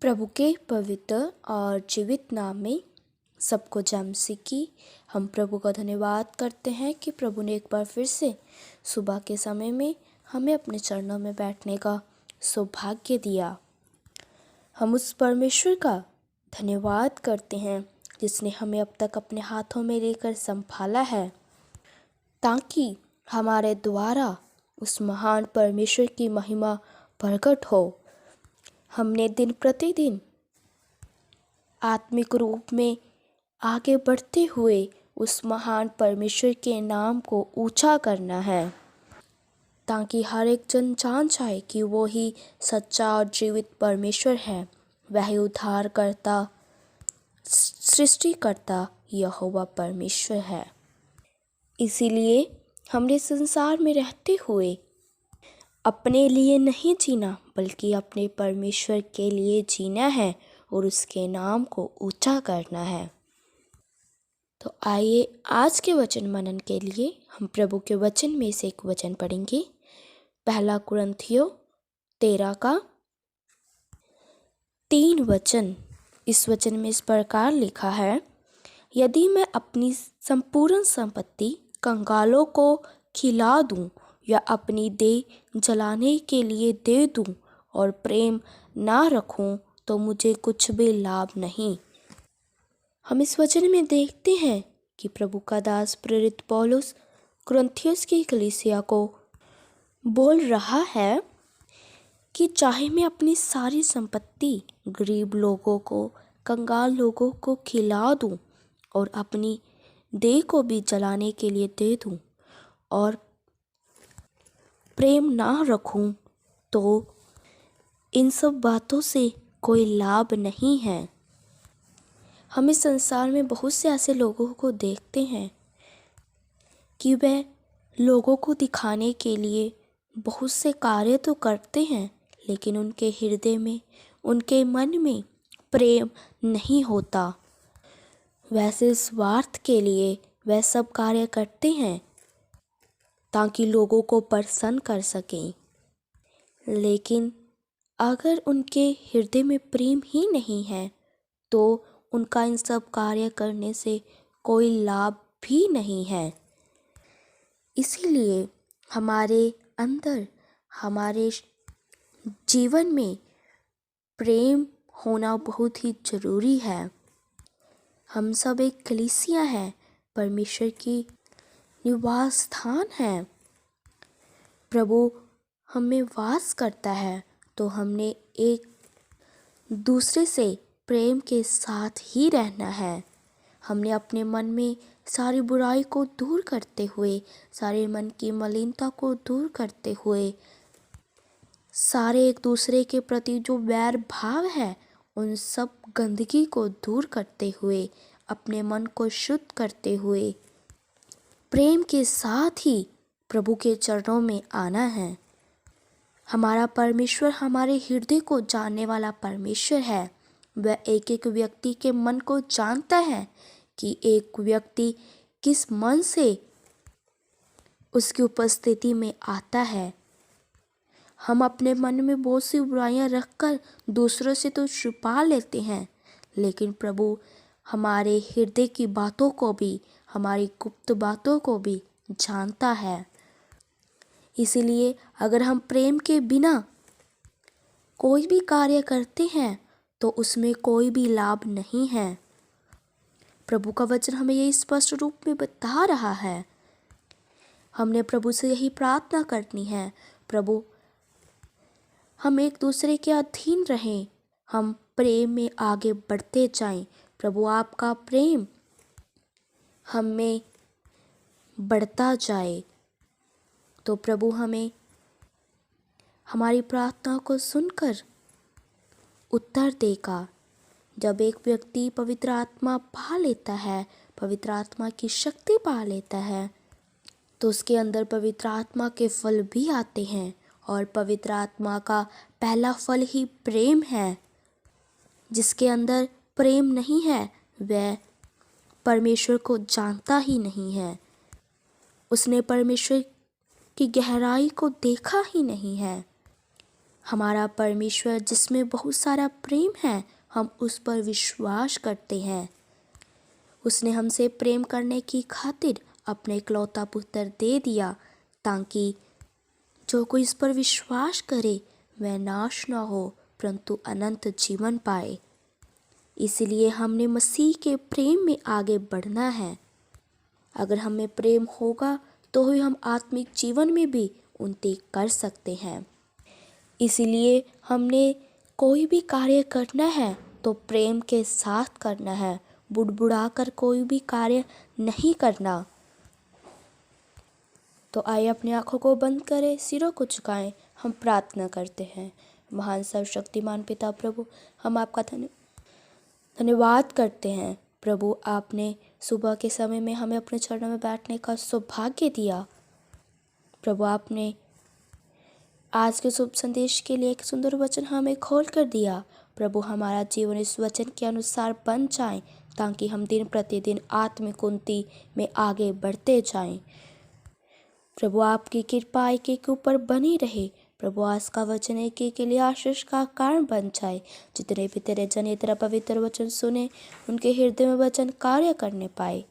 प्रभु के पवित्र और जीवित नाम में सबको जय मसीह की। हम प्रभु का धन्यवाद करते हैं कि प्रभु ने एक बार फिर से सुबह के समय में हमें अपने चरणों में बैठने का सौभाग्य दिया। हम उस परमेश्वर का धन्यवाद करते हैं जिसने हमें अब तक अपने हाथों में लेकर संभाला है, ताकि हमारे द्वारा उस महान परमेश्वर की महिमा प्रकट हो। हमने दिन प्रतिदिन आत्मिक रूप में आगे बढ़ते हुए उस महान परमेश्वर के नाम को ऊंचा करना है, ताकि हर एक जन जान जाए कि वो ही सच्चा और जीवित परमेश्वर है। वह ही उद्धारकर्ता, सृष्टिकर्ता यहोवा परमेश्वर है। इसीलिए हमने संसार में रहते हुए अपने लिए नहीं जीना, बल्कि अपने परमेश्वर के लिए जीना है और उसके नाम को ऊंचा करना है। तो आइए आज के वचन मनन के लिए हम प्रभु के वचन में से एक वचन पढ़ेंगे। पहला कुरिन्थियों 13 का 3 वचन। इस वचन में इस प्रकार लिखा है, यदि मैं अपनी संपूर्ण संपत्ति कंगालों को खिला दूं या अपनी देह जलाने के लिए दे दूं और प्रेम ना रखूं तो मुझे कुछ भी लाभ नहीं। हम इस वचन में देखते हैं कि प्रभु का दास प्रेरित पौलुस कुरिन्थियों की कलीसिया को बोल रहा है कि चाहे मैं अपनी सारी संपत्ति गरीब लोगों को, कंगाल लोगों को खिला दूं और अपनी देह को भी जलाने के लिए दे दूं और प्रेम ना रखूं तो इन सब बातों से कोई लाभ नहीं है। हम इस संसार में बहुत से ऐसे लोगों को देखते हैं कि वह लोगों को दिखाने के लिए बहुत से कार्य तो करते हैं, लेकिन उनके हृदय में, उनके मन में प्रेम नहीं होता। वैसे स्वार्थ के लिए वह सब कार्य करते हैं ताकि लोगों को प्रसन्न कर सकें, लेकिन अगर उनके हृदय में प्रेम ही नहीं है तो उनका इन सब कार्य करने से कोई लाभ भी नहीं है। इसीलिए हमारे अंदर, हमारे जीवन में प्रेम होना बहुत ही ज़रूरी है। हम सब एक कलीसिया है, परमेश्वर की निवास स्थान है। प्रभु हमें वास करता है, तो हमने एक दूसरे से प्रेम के साथ ही रहना है। हमने अपने मन में सारी बुराई को दूर करते हुए, सारे मन की मलिनता को दूर करते हुए, सारे एक दूसरे के प्रति जो वैर भाव है उन सब गंदगी को दूर करते हुए, अपने मन को शुद्ध करते हुए, प्रेम के साथ ही प्रभु के चरणों में आना है। हमारा परमेश्वर हमारे हृदय को जानने वाला परमेश्वर है। वह एक एक व्यक्ति के मन को जानता है कि एक व्यक्ति किस मन से उसकी उपस्थिति में आता है। हम अपने मन में बहुत सी बुराइयां रखकर दूसरों से तो छुपा लेते हैं, लेकिन प्रभु हमारे हृदय की बातों को भी, हमारी गुप्त बातों को भी जानता है। इसीलिए अगर हम प्रेम के बिना कोई भी कार्य करते हैं तो उसमें कोई भी लाभ नहीं है। प्रभु का वचन हमें यही स्पष्ट रूप में बता रहा है। हमने प्रभु से यही प्रार्थना करनी है, प्रभु हम एक दूसरे के अधीन रहें, हम प्रेम में आगे बढ़ते जाएं। प्रभु आपका प्रेम हम में बढ़ता जाए, तो प्रभु हमें हमारी प्रार्थना को सुनकर उत्तर देगा। जब एक व्यक्ति पवित्र आत्मा पा लेता है, पवित्र आत्मा की शक्ति पा लेता है, तो उसके अंदर पवित्र आत्मा के फल भी आते हैं, और पवित्र आत्मा का पहला फल ही प्रेम है। जिसके अंदर प्रेम नहीं है वह परमेश्वर को जानता ही नहीं है, उसने परमेश्वर की गहराई को देखा ही नहीं है। हमारा परमेश्वर जिसमें बहुत सारा प्रेम है, हम उस पर विश्वास करते हैं। उसने हमसे प्रेम करने की खातिर अपने इकलौता पुत्र दे दिया, ताकि जो कोई इस पर विश्वास करे वह नाश न हो परंतु अनंत जीवन पाए। इसलिए हमने मसीह के प्रेम में आगे बढ़ना है। अगर हमें प्रेम होगा तो ही हम आत्मिक जीवन में भी उन्नति कर सकते हैं। इसलिए हमने कोई भी कार्य करना है तो प्रेम के साथ करना है, बुड़बुड़ा कर कोई भी कार्य नहीं करना। तो आइए अपनी आंखों को बंद करें, सिरों को झुकाएं, हम प्रार्थना करते हैं। महान सर्वशक्तिमान पिता प्रभु, हम आपका धन्यवाद करते हैं। प्रभु, आपने सुबह के समय में हमें अपने चरणों में बैठने का सौभाग्य दिया। प्रभु, आपने आज के शुभ संदेश के लिए एक सुंदर वचन हमें खोल कर दिया। प्रभु, हमारा जीवन इस वचन के अनुसार बन जाए, ताकि हम दिन प्रतिदिन आत्मिक उन्नति में आगे बढ़ते जाएं। प्रभु, आपकी कृपा एक एक ऊपर बनी रहे। प्रभु, आज का वचन एक एक के लिए आशीष का कारण बन जाए। जितने भी तेरे जन ये तेरा पवित्र वचन सुने, उनके हृदय में वचन कार्य करने पाए।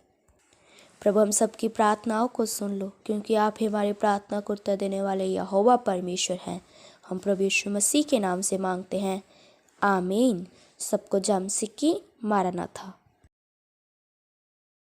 प्रभु, हम सबकी प्रार्थनाओं को सुन लो, क्योंकि आप ही हमारी प्रार्थना को उत्तर देने वाले यहोवा परमेश्वर हैं। हम प्रभु यीशु मसीह के नाम से मांगते हैं, आमीन। सबको जय मसीह की। मारानाथा।